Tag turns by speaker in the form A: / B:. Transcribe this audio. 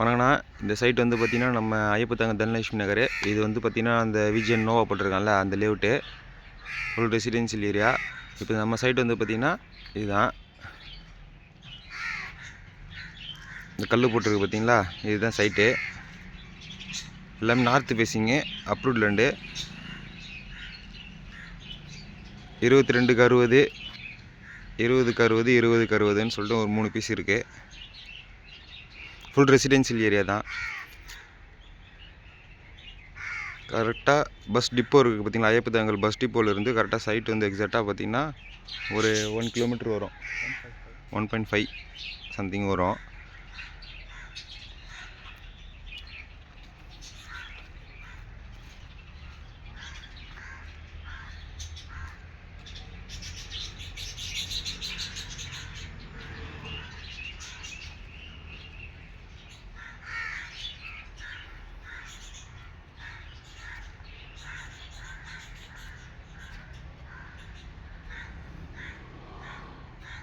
A: வணக்கண்ணா. இந்த சைட் வந்து பார்த்திங்கன்னா நம்ம ஐயப்பத்தாங்க தனலட்சுமி நகர். இது வந்து பார்த்திங்கன்னா அந்த விஜிஎன் நோவா போட்டிருக்காங்கல்ல அந்த லேஅவுட்டு ஃபுல் ரெசிடென்ஷியல் ஏரியா. இப்போ நம்ம சைட் வந்து பார்த்திங்கன்னா இதுதான். இந்த கல் போட்டிருக்கு பார்த்தீங்களா, இதுதான் சைட்டு. எல்லாமே நார்த்து ஃபேஸிங்கு, அப்ரூவ்ட் லேண்டு. 22க்கு 60, 20க்கு 60, 20க்கு 60ன்னு சொல்லிட்டு ஒரு 3 பீஸ் இருக்குது. ஃபுல் ரெசிடென்ஷியல் ஏரியா தான். கரெக்டாக பஸ் டிப்போ இருக்குது பார்த்தீங்களா, ஐயப்பத்தாங்கல் பஸ் டிப்போலேருந்து கரெக்டாக சைட் வந்து எக்ஸாக்டாக பார்த்திங்கன்னா ஒரு 1 கிலோமீட்டர் வரும், 1.5 சம்திங் வரும்.